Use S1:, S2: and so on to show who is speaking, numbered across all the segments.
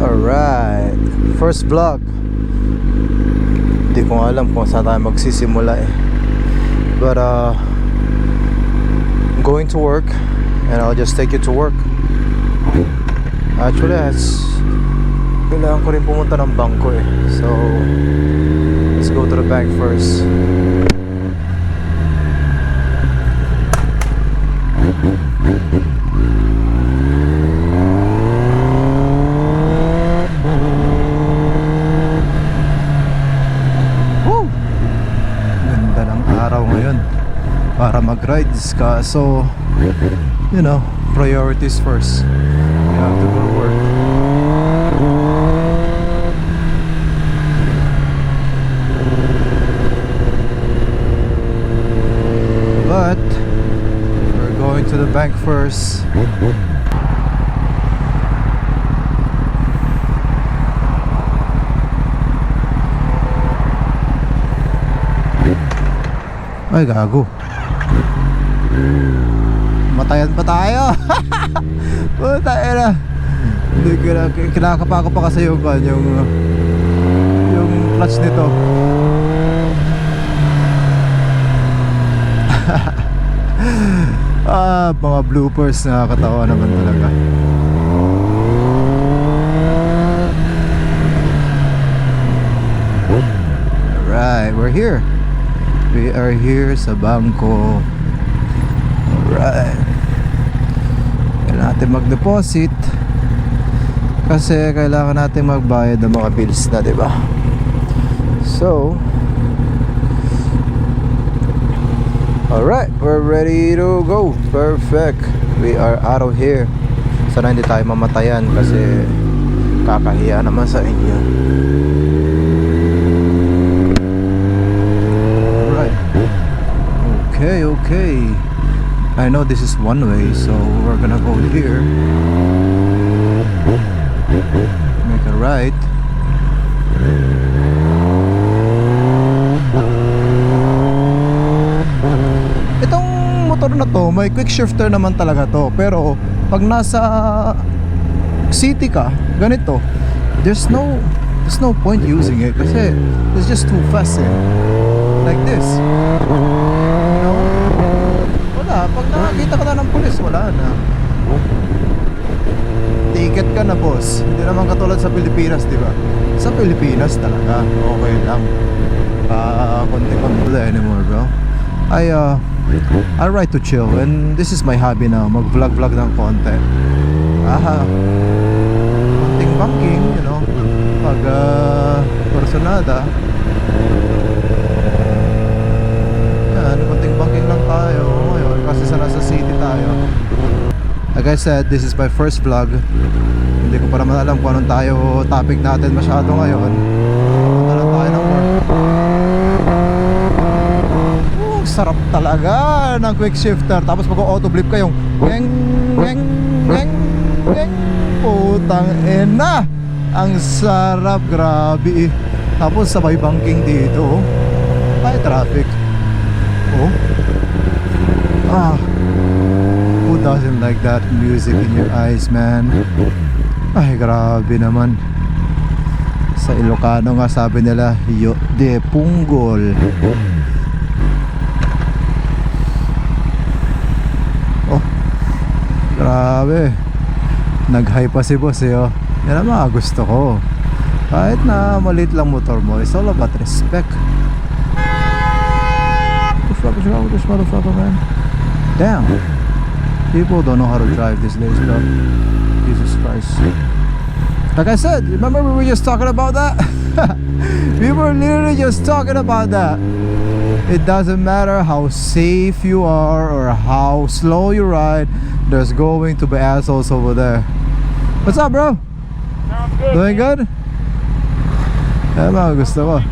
S1: Alright, first vlog. Hindi ko alam kung saan tayo magsisimula eh. But I'm going to work and I'll just take you to work. Actually, kailangan ko rin pumunta ng bangko eh. So, let's go to the bank first. Woo! Ganda ng araw ngayon para mag-rides ka. So, you know, priorities first. You have to go to work. But we're going to the bank first. Ay, gago. Matayan pa tayo. Puta na. Hindi, kinakapa ko pa kasi yung clutch nito. Mga bloopers, nakakatawa naman talaga. Alright, we're here. We are here sa bangko. Alright. Kailangan natin mag-deposit kasi kailangan natin magbayad ng mga bills na, diba? So, alright, we're ready to go. Perfect. We are out of here. Sana hindi tayo mamatayan kasi kakahiya naman sa inyo. Alright. Okay. I know this is one way, so we're gonna go here. Make a right. Motor na to, may quick shifter naman talaga to. Pero pag nasa city ka, ganito, there's no point using it kasi it's just too fast eh. Like this, you know? Wala, pag nakakita ka na ng pulis, wala na. Ticket ka na, boss. Hindi naman katulad sa Pilipinas, di ba? Sa Pilipinas talaga okay lang. Konti-konti anymore, bro. I ride to chill and this is my hobby now, mag-vlog ng konti. Konting banking, you know, pag personada. Yan, konting banking lang tayo ngayon kasi sa nasa city tayo. Like I said, this is my first vlog. Hindi ko pa naman alam kung anong topic natin masyado ngayon. Punta lang tayo ng work. Sarap talaga ng quick shifter. Tapos mag-auto blip kayong ngeng. Putang ina, ang sarap, grabe. Tapos sabay banking dito. Ay, traffic. Who doesn't like that music in your eyes, man? Ay, grabe naman. Sa Ilocano nga sabi nila, yo de punggol. Grabe. Nag-high pa si boss eh, oh. Yan ang mga gusto ko. Kahit na maliit lang motor mo, it's all about respect. What's wrong with this motherfucker, man? Damn. People don't know how to drive these days, bro. Jesus Christ. Like I said, remember we were just talking about that? We were literally just talking about that. It doesn't matter how safe you are or how slow you ride, there's going to be assholes over there. What's up, bro?
S2: Sounds good.
S1: Doing good? Mga gusto ko.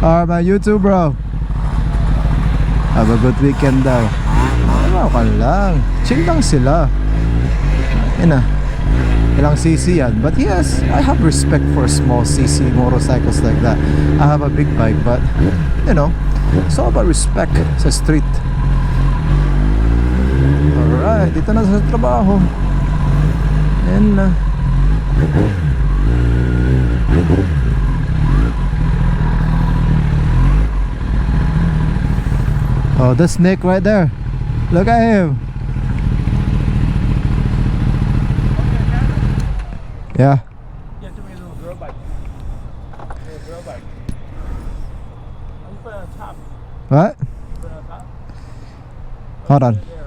S1: Alright, man, you too, bro. Have a good weekend daw. Ka lang. Chill lang sila. Ilang cc yan. But yes, I have respect for small cc motorcycles like that. I have a big bike, but you know, it's all about respect sa street. Alright, dito na sa trabaho. And Oh, the snake right there. Look at him. Yeah.
S2: Yeah, give me a little girl bike. Little girl bike. I'm put it on top.
S1: What?
S2: Put it on top.
S1: Hold on.
S2: Yeah.